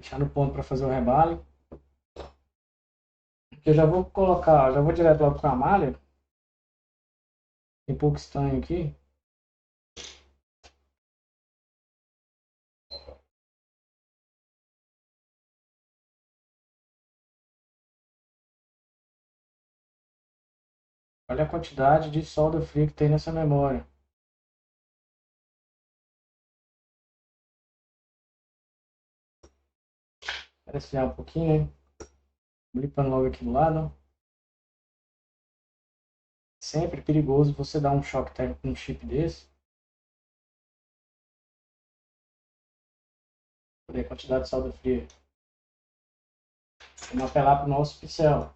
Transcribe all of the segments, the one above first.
Deixar no ponto para fazer o rebale. Porque eu já vou colocar, já vou direto logo com a malha. Tem pouco estanho aqui. Olha a quantidade de solda fria que tem nessa memória. Espera esfriar um pouquinho, né? Blipando logo aqui do lado. Sempre perigoso você dar um choque térmico num chip desse. Olha a quantidade de solda fria. Vamos apelar para o nosso pincel.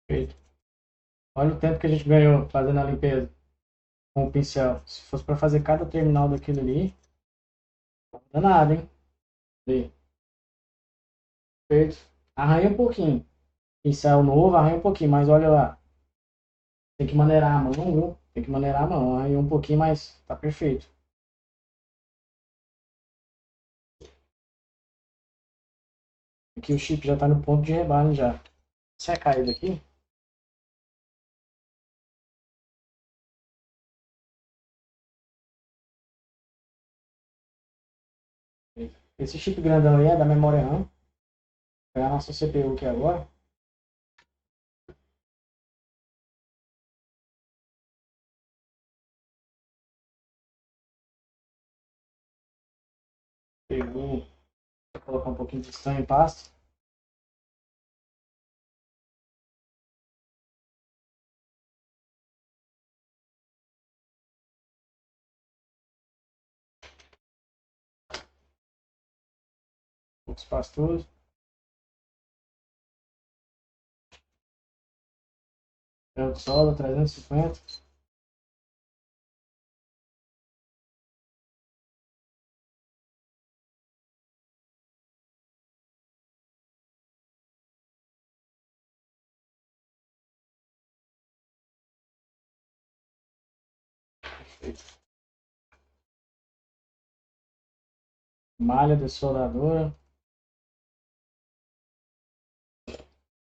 Perfeito. Olha o tempo que a gente ganhou fazendo a limpeza com o pincel. Se fosse para fazer cada terminal daquilo ali, não dá nada, hein? Ali. Perfeito. Arranha um pouquinho. Pincel novo, arranha um pouquinho, mas olha lá. Tem que maneirar a mão, viu? Tem que maneirar a mão. Arranha um pouquinho, mas tá perfeito. Aqui o chip já está no ponto de rebale já. Secar ele aqui. Esse chip grandão aí é da memória RAM. Vou pegar a nossa CPU aqui agora. Pegou. Vou colocar um pouquinho de estanho em pasta. Poucos pastosos. Ferro de solda 350. Malha de soldadora.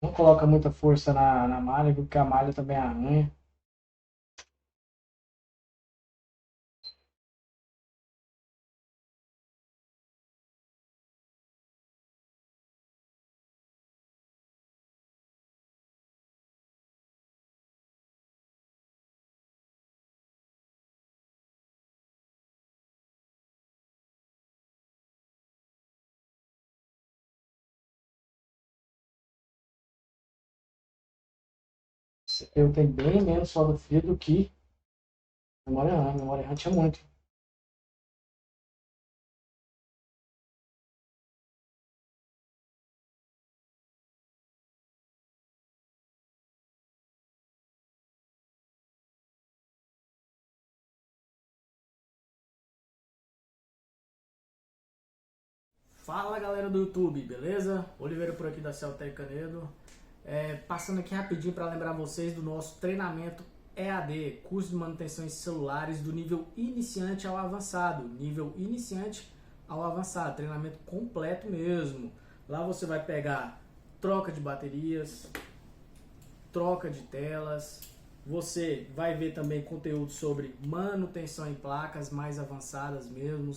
Não coloca muita força na malha, porque a malha também arranha. Eu tenho bem menos solda fria do que memória RAM. Memória RAM tinha muito. Fala galera do YouTube, beleza? Oliveira por aqui da Celtec Canedo. Passando aqui rapidinho para lembrar vocês do nosso treinamento EAD, curso de manutenção em celulares do nível iniciante ao avançado. Nível iniciante ao avançado, treinamento completo mesmo. Lá você vai pegar troca de baterias, troca de telas. Você vai ver também conteúdo sobre manutenção em placas mais avançadas mesmo,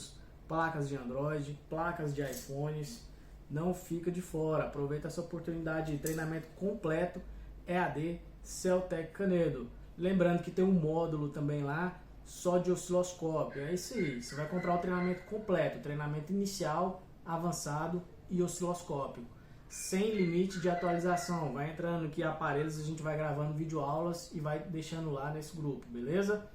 placas de Android, placas de iPhones. Não fica de fora, aproveita essa oportunidade de treinamento completo EAD Celtec Canedo. Lembrando que tem um módulo também lá só de osciloscópio. É isso aí, você vai comprar o treinamento completo, treinamento inicial, avançado e osciloscópio. Sem limite de atualização. Vai entrando aqui aparelhos, a gente vai gravando videoaulas e vai deixando lá nesse grupo, beleza?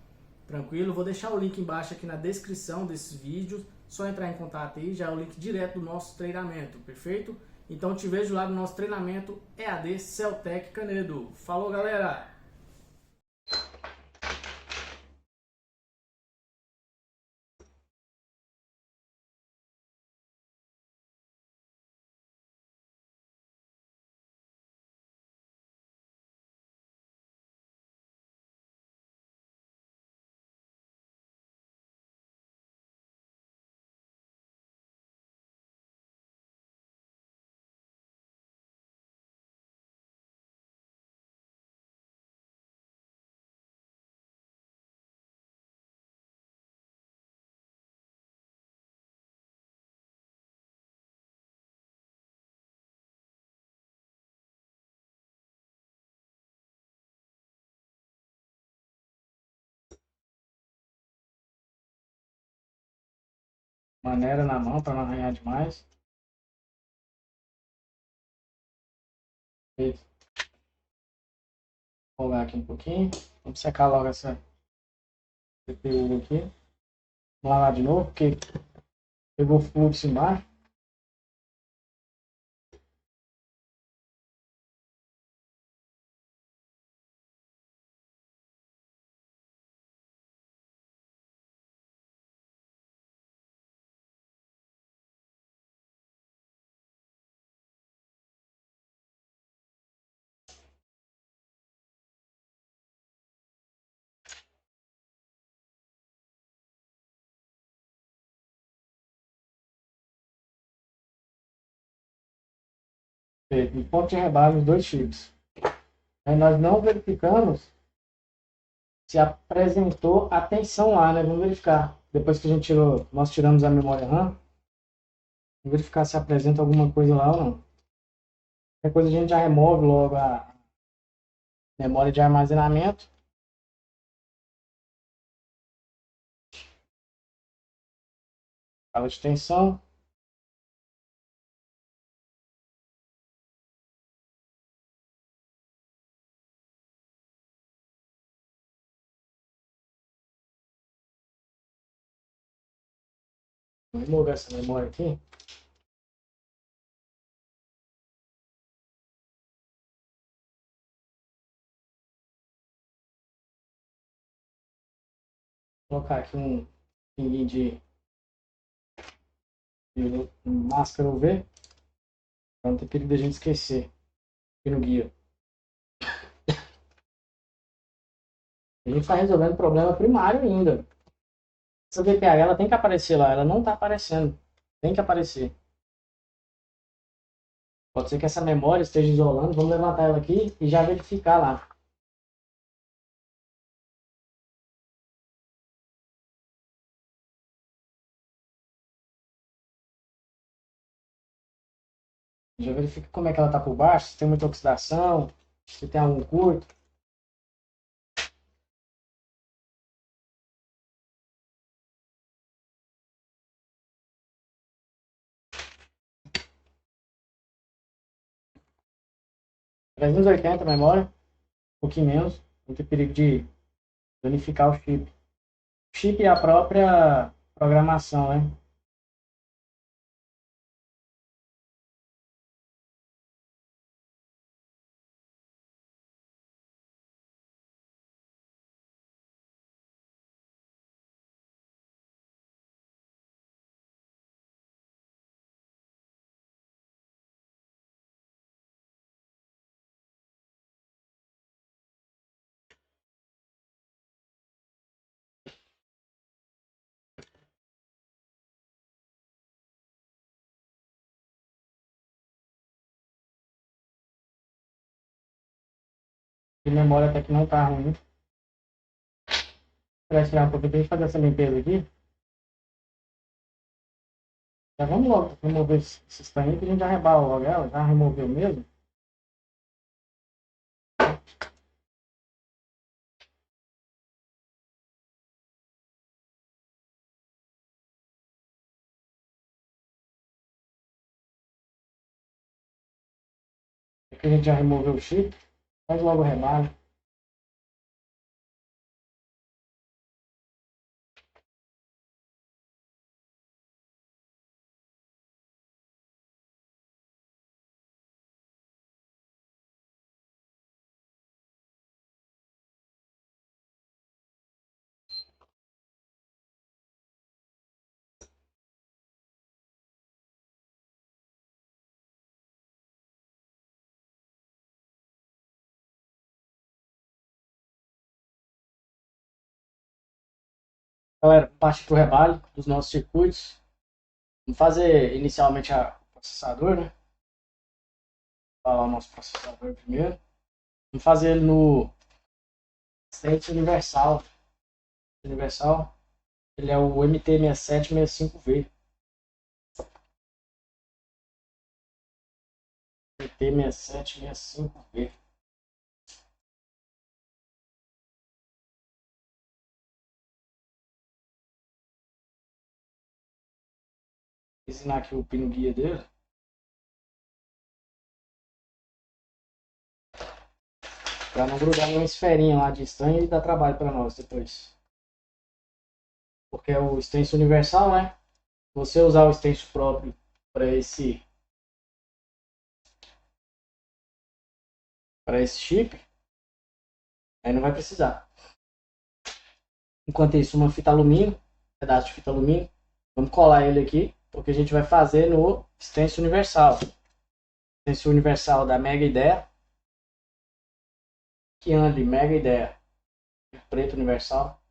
Tranquilo? Vou deixar o link embaixo aqui na descrição desses vídeos. Só entrar em contato aí, já é o link direto do nosso treinamento, perfeito? Então te vejo lá no nosso treinamento EAD Celtec Canedo. Falou, galera! Maneira na mão para não arranhar demais. Vou rolar aqui um pouquinho. Vamos secar logo essa CPU aqui. Vamos lá de novo, porque pegou fluxo embaixo. Em ponto de rebate os dois chips. Aí nós não verificamos se apresentou a tensão lá, né? Vamos verificar. Depois que a gente tirou, nós tiramos a memória RAM, vamos verificar se apresenta alguma coisa lá ou não. Qualquer coisa a gente já remove logo a memória de armazenamento. Fala de tensão. Vou remover essa memória aqui. Vou colocar aqui um pinguinho de máscara UV. Para não ter perigo da gente esquecer. Aqui no guia. A gente está resolvendo o problema primário ainda. Essa VPH ela tem que aparecer lá. Ela não está aparecendo. Tem que aparecer. Pode ser que essa memória esteja isolando. Vamos levantar ela aqui e já verificar lá. Já verifica como é que ela está por baixo, se tem muita oxidação, se tem algum curto. .380 memória, um pouquinho menos, não tem perigo de danificar o chip. O chip é a própria programação, né? E memória até que não tá ruim. Para tirar um pouquinho, deixa eu fazer essa limpeza aqui. Já vamos logo remover esses trem que a gente já rebala logo ela, já removeu mesmo. Aqui a gente já removeu o chip. Faz logo o rebalho. Galera, parte pro rebalho dos nossos circuitos. Vamos fazer inicialmente o processador, né? Vou falar o nosso processador primeiro. Vamos fazer ele no State Universal. Universal. Ele é o MT6765V. MT6765V. Vou ensinar aqui o pino guia dele. Para não grudar numa esferinha lá de estranho e dar trabalho para nós depois. Porque é o extenso universal, né? Se você usar o extenso próprio para esse chip, aí não vai precisar. Enquanto isso, uma fita alumínio, pedaço de fita alumínio, vamos colar ele aqui, porque a gente vai fazer no extenso universal. Extenso universal da Mega Ideia, que anda Mega Ideia, preto universal.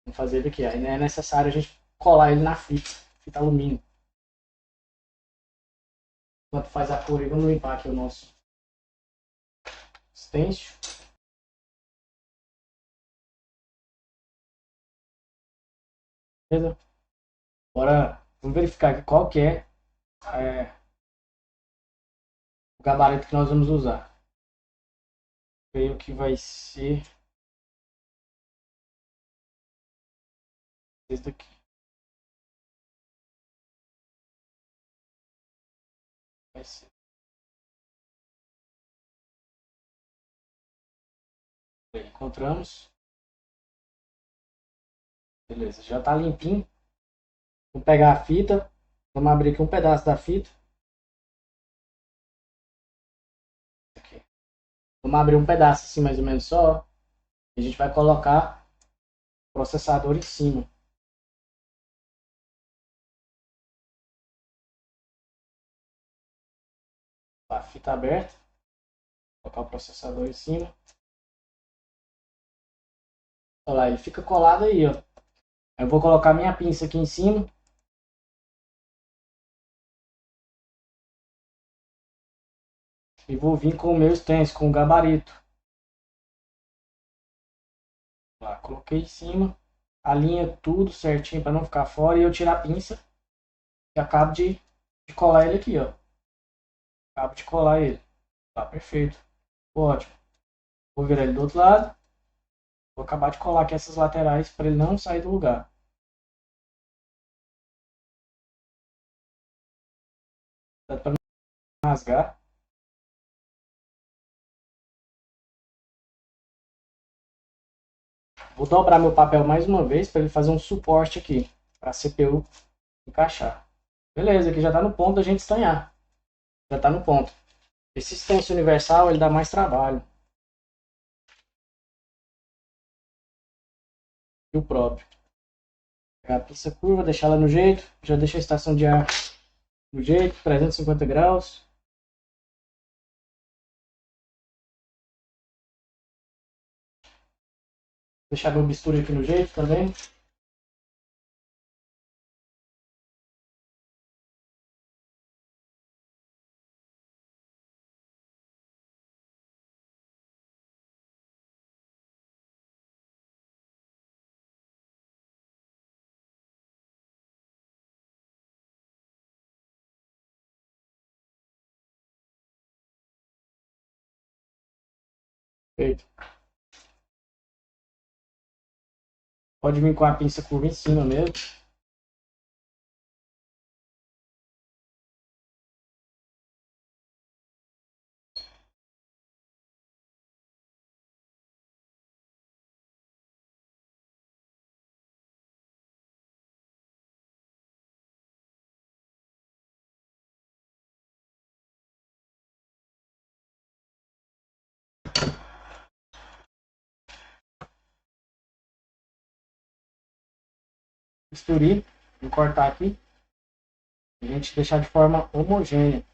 Vamos fazer ele aqui. Aí não é necessário a gente colar ele na fita alumínio. Enquanto faz a cor aí, vamos limpar aqui o nosso stencil. Beleza? Agora vamos verificar aqui qual que é o gabarito que nós vamos usar. Creio que vai ser esse daqui. Vai ser. Encontramos. Beleza, já está limpinho. Vou pegar a fita. Vamos abrir aqui um pedaço da fita. Aqui. Vamos abrir um pedaço assim mais ou menos só. E a gente vai colocar o processador em cima. A fita aberta. Vou colocar o processador em cima. Olha lá, ele fica colado aí, ó. Eu vou colocar minha pinça aqui em cima. E vou vir com o meu stencil, com o gabarito. Lá, coloquei em cima. Alinha tudo certinho para não ficar fora. E eu tiro a pinça. E acabo de colar ele aqui, ó. Acabo de colar ele. Tá, perfeito. Ótimo. Vou virar ele do outro lado. Vou acabar de colar aqui essas laterais para ele não sair do lugar. Para não rasgar. Vou dobrar meu papel mais uma vez para ele fazer um suporte aqui. Para a CPU encaixar. Beleza, aqui já está no ponto da gente estanhar. Já está no ponto. Esse stencil universal ele dá mais trabalho. E o próprio. Pegar a pinça curva, deixar ela no jeito. Já deixa a estação de ar no jeito, 350 graus. Deixar meu bisturi aqui no jeito também. Feito. Pode vir com a pinça curva em cima mesmo. bisturi, vou cortar aqui, a gente deixar de forma homogênea.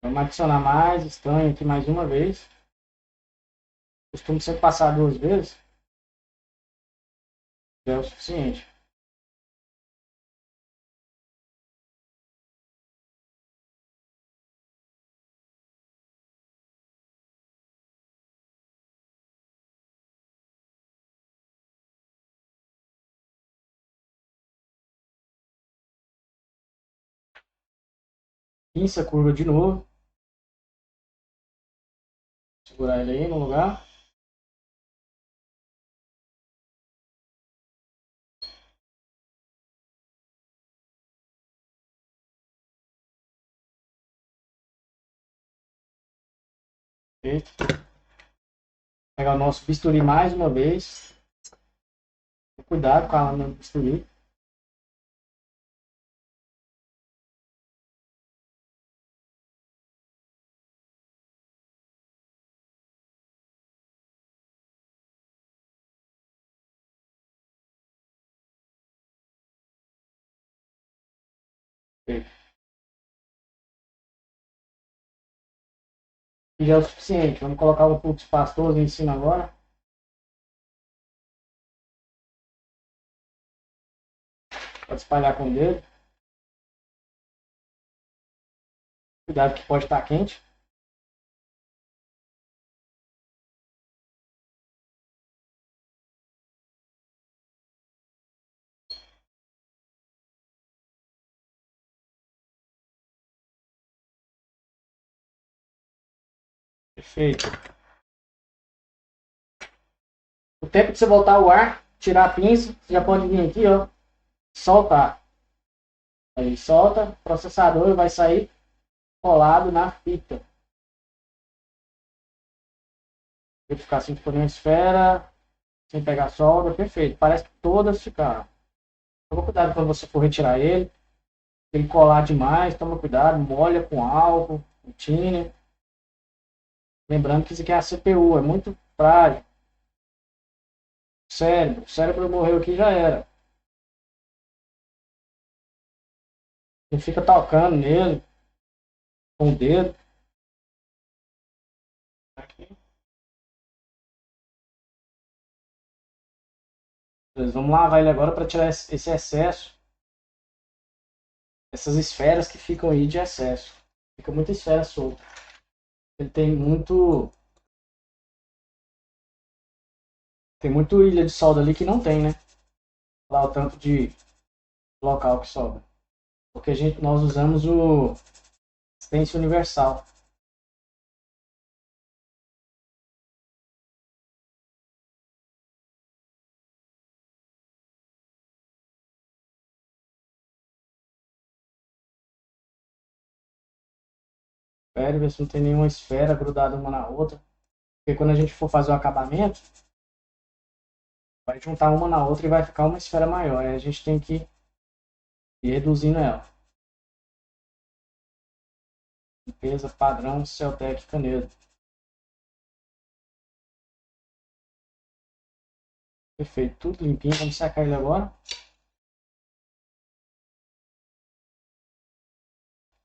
Vamos adicionar mais estanho aqui mais uma vez. Costumo sempre passar 2 vezes, já é o suficiente. Pinça a curva de novo. Segurar ele aí no lugar. Perfeito. Pegar o nosso bisturi mais uma vez. Cuidado com a lâmina do bisturi. Perfeito. E já é o suficiente. Vamos colocar o fluxo pastoso em cima agora. Pode espalhar com o dedo. Cuidado que pode estar quente. Perfeito. O tempo de você voltar o ar, tirar a pinça, você já pode vir aqui, ó, soltar. Aí solta, o processador vai sair colado na fita. Verificar se for uma esfera, sem pegar solda, perfeito. Parece que todas ficaram. Toma cuidado quando você for retirar ele. Se ele colar demais, toma cuidado, molha com álcool, com tiner. Lembrando que isso aqui é a CPU, é muito frágil. O cérebro morreu aqui já era. Não fica tocando nele com o dedo. Aqui. Vamos lavar ele agora para tirar esse excesso. Essas esferas que ficam aí de excesso. Fica muita esfera solta. Ele tem muito. Tem muito ilha de solda ali que não tem, né? Lá o tanto de local que sobra. Porque nós usamos o stencil universal. Espera ver se não tem nenhuma esfera grudada uma na outra. Porque quando a gente for fazer o acabamento, vai juntar uma na outra e vai ficar uma esfera maior. Aí a gente tem que ir reduzindo ela. Limpeza padrão Celtec Canedo. Perfeito, tudo limpinho. Vamos secar ele agora.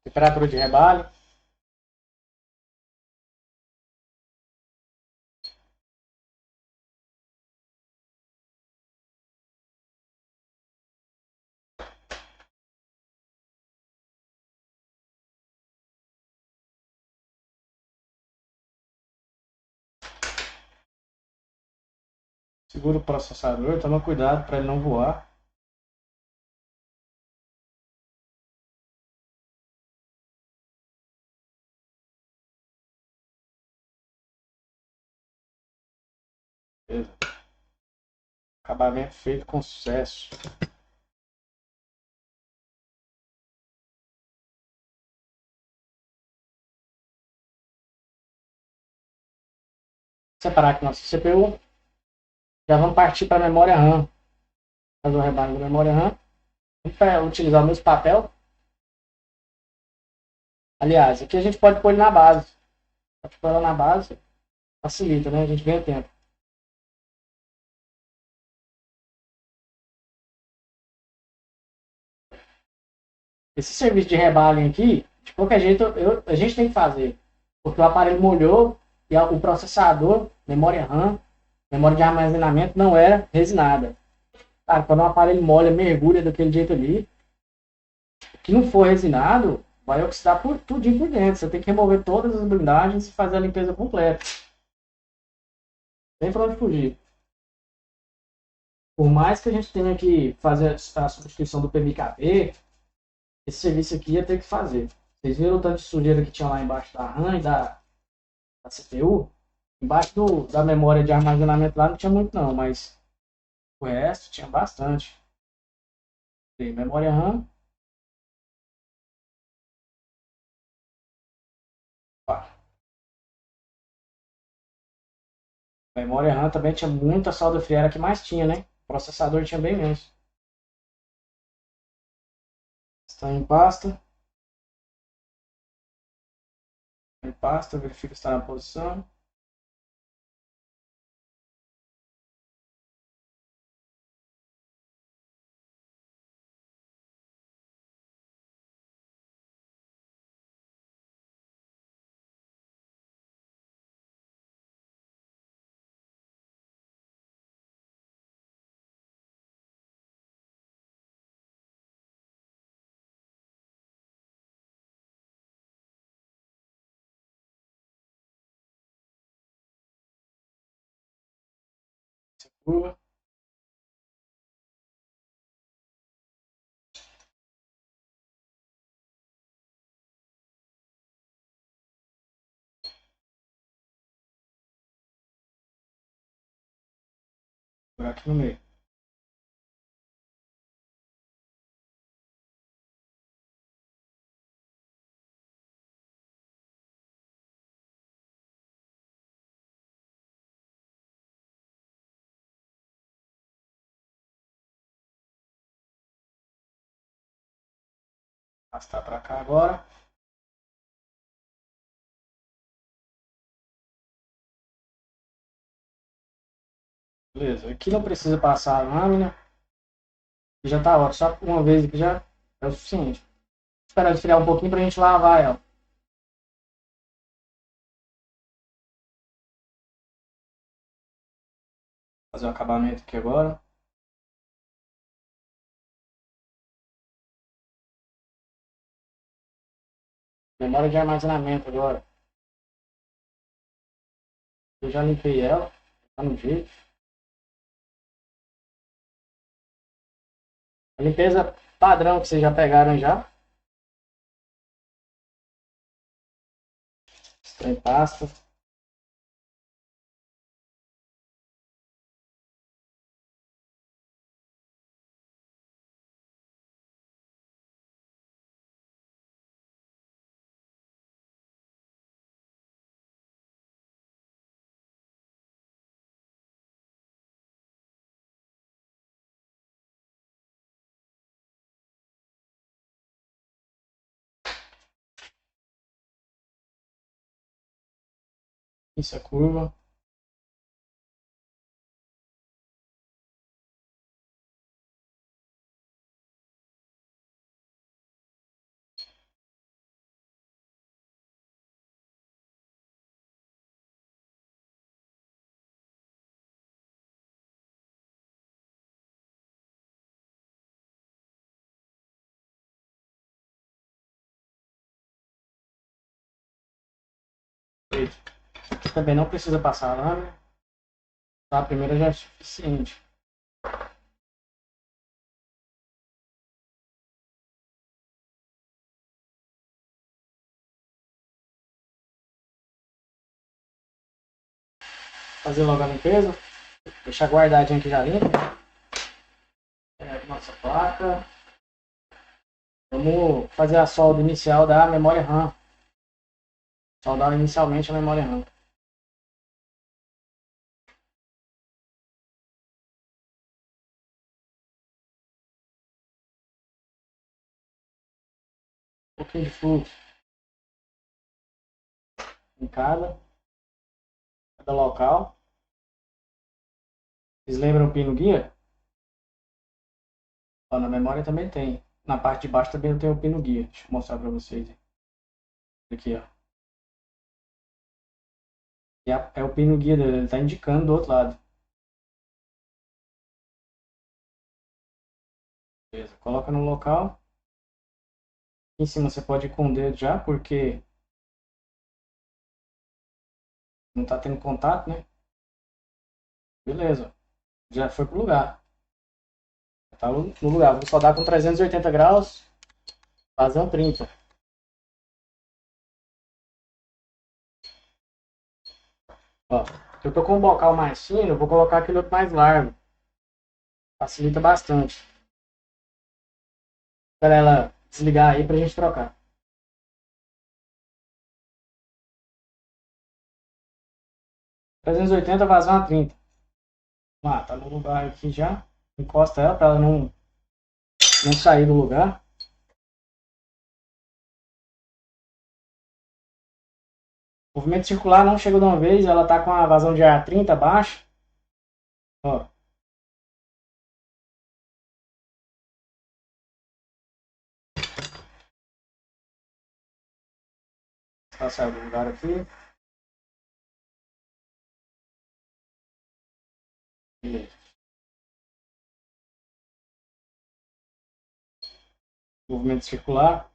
Temperatura de rebalho. Segura o processador, toma cuidado para ele não voar. Acabamento feito com sucesso. separar aqui nossa CPU. Já vamos partir para a memória RAM. Fazer o rebalho da memória RAM. Para utilizar o mesmo papel. Aliás, aqui a gente pode pôr ele na base. Pode pôr ela na base. Facilita, né? A gente ganha tempo. Esse serviço de rebalho aqui, de qualquer jeito, a gente tem que fazer. Porque o aparelho molhou e o processador, memória RAM, memória de armazenamento não era resinada. Cara, quando o aparelho molha, mergulha daquele jeito ali, que não for resinado, vai oxidar por tudinho por dentro. Você tem que remover todas as blindagens e fazer a limpeza completa. Tem pra onde fugir. Por mais que a gente tenha que fazer a substituição do PMKB, esse serviço aqui ia ter que fazer. Vocês viram o tanto de sujeira que tinha lá embaixo da RAM e da CPU? Embaixo da memória de armazenamento lá não tinha muito não, mas o resto tinha bastante. Tem memória RAM. Memória RAM também tinha muita solda fria, era que mais tinha, né? O processador tinha bem menos. Está em pasta. Em pasta, verifica se está na posição. Curva. Buraco no meio. Arrastar para cá agora. Beleza. Aqui não precisa passar a lâmina. Já tá ótimo. Só uma vez aqui já é o suficiente. Esperar esfriar um pouquinho pra gente lavar ela. Fazer o acabamento aqui agora. Memória de armazenamento agora. Eu já limpei ela. Tá no jeito. A limpeza padrão que vocês já pegaram já. Extrai pasta. Isso é curva. Feito. Também não precisa passar a lâmina. Tá? A primeira já é suficiente. Fazer logo a limpeza. Deixar guardadinho aqui já limpo. Nossa placa. Vamos fazer a solda inicial da memória RAM. Soldar inicialmente a memória RAM. pouquinho de fluxo em cada local. Vocês lembram o pino guia? Ó, na memória também tem. Na parte de baixo também tem o pino guia. Deixa eu mostrar para vocês. Aqui, ó. E é o pino guia dele, ele está indicando do outro lado. Beleza, coloca no local. Aqui em cima você pode ir com o dedo já, porque não está tendo contato, né? Beleza, já foi pro lugar. Tá no lugar. Vou soldar com 380 graus, vazão 30. Ó, eu tô com um bocal mais fino, vou colocar aquele outro mais largo. Facilita bastante. Espera ela desligar aí pra gente trocar. 380, vazão a 30. Ah, tá no lugar aqui já. Encosta ela pra ela não sair do lugar. Movimento circular não chega de uma vez, ela tá com a vazão de ar 30 baixa. Ó. Ela saiu do lugar aqui. Beleza. Movimento circular.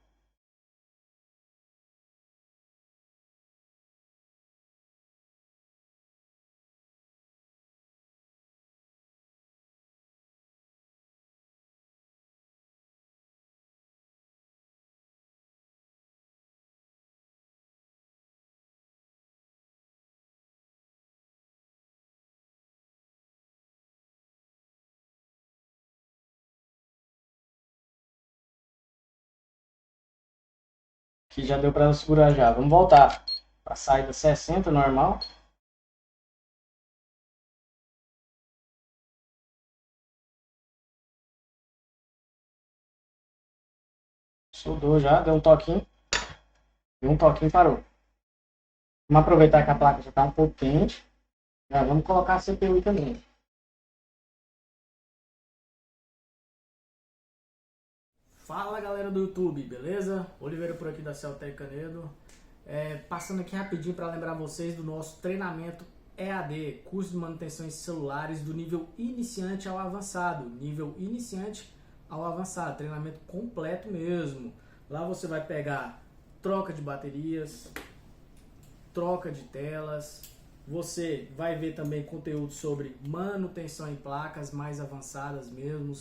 Que já deu para ela segurar já. Vamos voltar para a saída 60 normal. Soldou já, deu um toquinho. Deu um toquinho e parou. Vamos aproveitar que a placa já está um pouco quente. Já vamos colocar a CPU também. Fala galera do YouTube, beleza? Oliveira por aqui da Celtec Canedo. Passando aqui rapidinho para lembrar vocês do nosso treinamento EAD, curso de manutenção em celulares do nível iniciante ao avançado. Nível iniciante ao avançado, treinamento completo mesmo. Lá você vai pegar troca de baterias, troca de telas, você vai ver também conteúdo sobre manutenção em placas mais avançadas mesmo,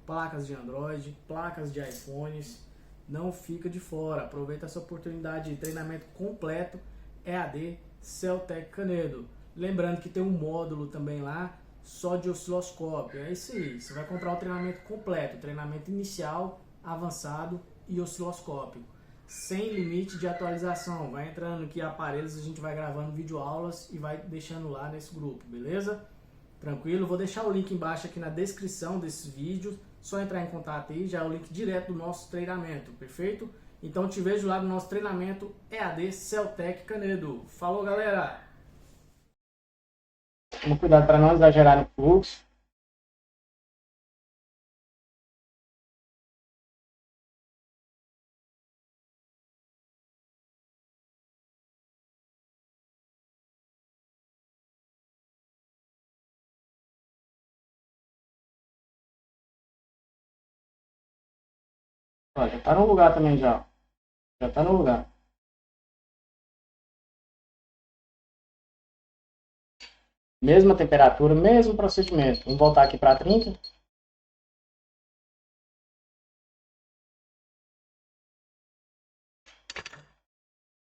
placas de Android, placas de iPhones. Não fica de fora, aproveita essa oportunidade de treinamento completo EAD Celtec Canedo. Lembrando que tem um módulo também lá só de osciloscópio. É isso aí, você vai comprar o treinamento completo, treinamento inicial, avançado e osciloscópio. Sem limite de atualização, vai entrando aqui aparelhos, a gente vai gravando videoaulas e vai deixando lá nesse grupo, beleza? Tranquilo? Vou deixar o link embaixo aqui na descrição desses vídeos, só entrar em contato aí, já é o link direto do nosso treinamento, perfeito? Então te vejo lá no nosso treinamento EAD Celtec Canedo. Falou galera! Toma cuidado para não exagerar no fluxo. Ó, já tá no lugar também já. Já tá no lugar. Mesma temperatura, mesmo procedimento. Vamos voltar aqui para 30.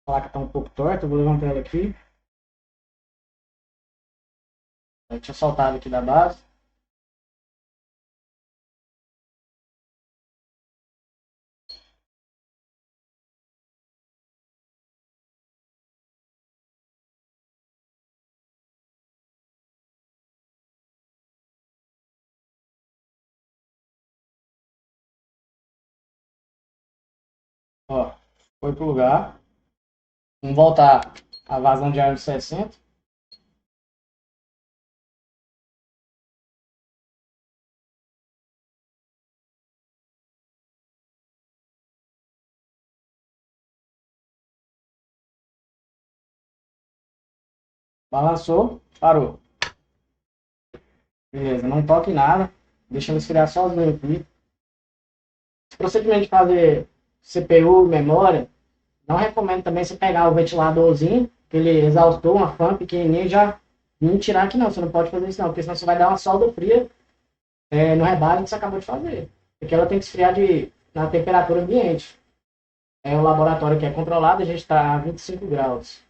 A placa está um pouco torta, eu vou levantar ela aqui. Eu tinha soltado aqui da base. Ó, Foi pro lugar. Vamos voltar a vazão de ar de 60. Balançou, parou. Beleza, não toque em nada. Deixa ele esfriar sozinho aqui. Esse procedimento de fazer CPU, memória, não recomendo também você pegar o ventiladorzinho, aquele exaustor, uma fan pequenininha e já vir tirar aqui não. Você não pode fazer isso não, porque senão você vai dar uma solda fria no rebate que você acabou de fazer. Porque ela tem que esfriar na temperatura ambiente. O laboratório que é controlado, a gente está a 25 graus.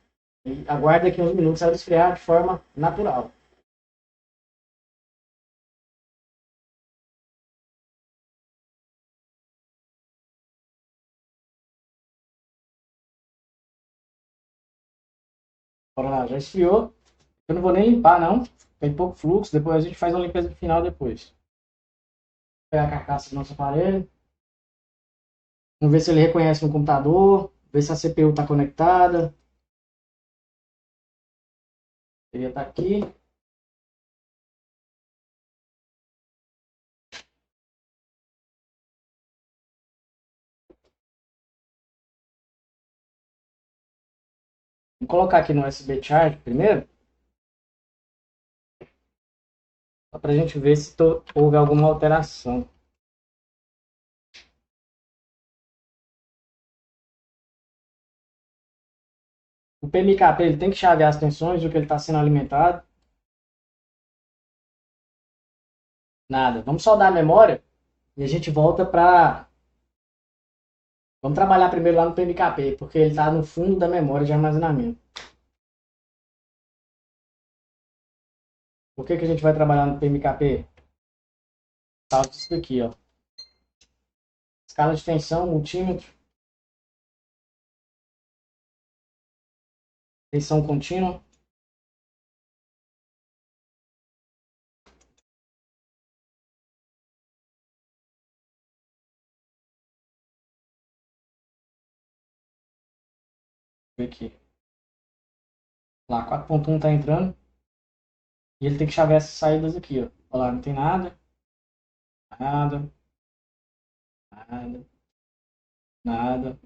E aguarda aqui uns minutos ela esfriar de forma natural. Bora lá, já esfriou. Eu não vou nem limpar não, tem pouco fluxo, depois a gente faz uma limpeza final depois. Vou pegar a carcaça do nosso aparelho. Vamos ver se ele reconhece no computador, ver se a CPU está conectada. Ele está aqui. Vou colocar aqui no USB Charge primeiro, só para a gente ver se houve alguma alteração. O PMKP ele tem que chavear as tensões do que ele está sendo alimentado. Nada. Vamos soldar a memória e a gente volta para... Vamos trabalhar primeiro lá no PMKP, porque ele está no fundo da memória de armazenamento. Por que a gente vai trabalhar no PMKP? Tá isso daqui, ó. Escala de tensão, multímetro, tensão contínua. Ver aqui. Lá, 4.1 tá entrando. E ele tem que chavear essas saídas aqui, ó. Olha lá, não tem nada. Nada. Nada. Nada.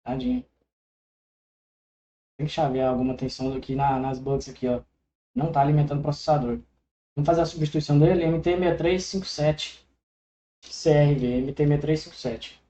Tadinho. Tem que chavear alguma tensão aqui nas bugs aqui, ó. Não tá alimentando o processador. Vamos fazer a substituição dele. MT6357. CRV. MT6357.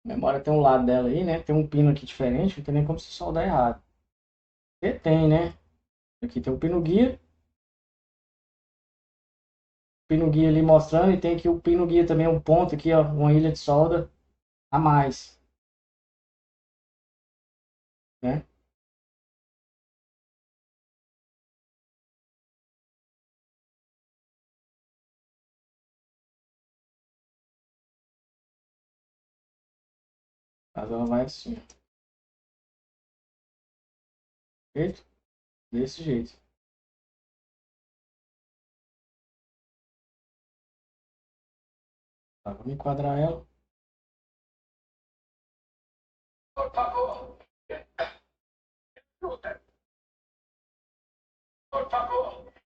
A memória tem um lado dela aí, né? Tem um pino aqui diferente. Não tem nem como se soldar errado. E tem, né? Aqui tem o pino guia. Pino guia ali mostrando. E tem aqui o pino guia também, um ponto aqui, ó. Uma ilha de solda a mais, né? Mas ela vai assim, ó. Perfeito? Desse jeito. Tá, vamos enquadrar ela.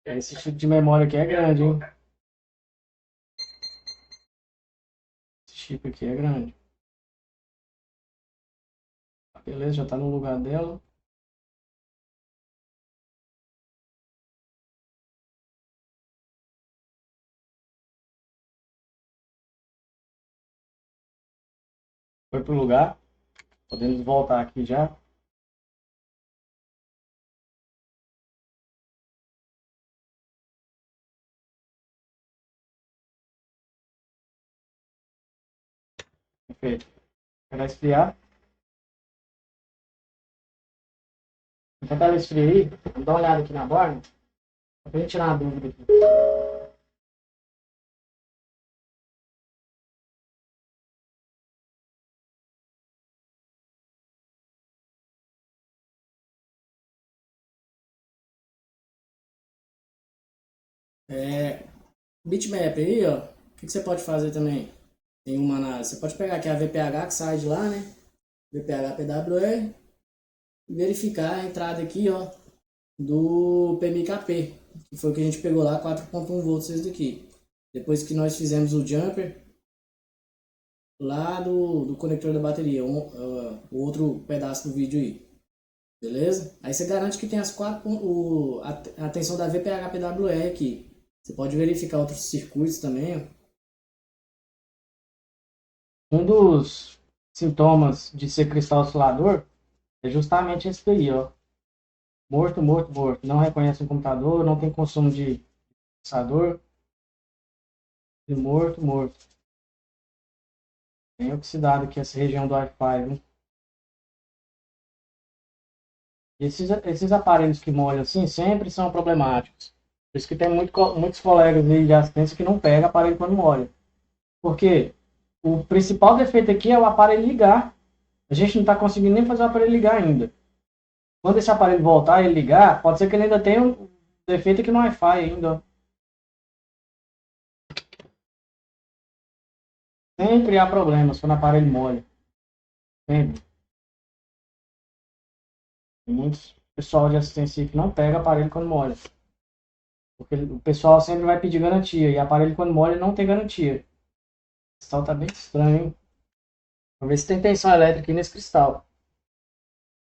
Esse tipo de memória aqui é grande, hein? Esse chip aqui é grande. Tá, beleza, já tá no lugar dela. Foi pro lugar. Podemos voltar aqui já. Perfeito. Vai esfriar. Enquanto ela esfria aí, vamos dar uma olhada aqui na borda. Pra gente tirar uma dúvida aqui. É, bitmap aí, ó. O que você pode fazer também? Tem uma análise. Você pode pegar aqui a VPH que sai de lá, né? VPH PWR. E verificar a entrada aqui, ó. Do PMKP. Que foi o que a gente pegou lá, 4.1 volts esse daqui. Depois que nós fizemos o jumper lá do conector da bateria. O outro pedaço do vídeo aí. Beleza? Aí você garante que tem as a tensão da VPH PWR aqui. Você pode verificar outros circuitos também, ó. Um dos sintomas de ser cristal oscilador é justamente esse daí, ó. Morto, morto, morto. Não reconhece o computador, não tem consumo de processador. E morto, morto. Bem oxidado aqui essa região do Wi-Fi, viu? Esses aparelhos que molham assim sempre são problemáticos. Por isso que tem muitos colegas de assistência que não pegam aparelho quando molha. Porque o principal defeito aqui é o aparelho ligar. A gente não está conseguindo nem fazer o aparelho ligar ainda. Quando esse aparelho voltar e ele ligar, pode ser que ele ainda tenha um defeito aqui no Wi-Fi ainda. Sempre há problemas quando o aparelho molha. Sempre. Tem muitos pessoal de assistência que não pega aparelho quando molha. Porque o pessoal sempre vai pedir garantia. E aparelho quando molha não tem garantia. O cristal tá bem estranho, hein? Vamos ver se tem tensão elétrica aqui nesse cristal.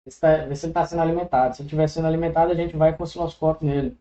Ver se ele está sendo alimentado. Se ele estiver sendo alimentado, a gente vai com o osciloscópio nele.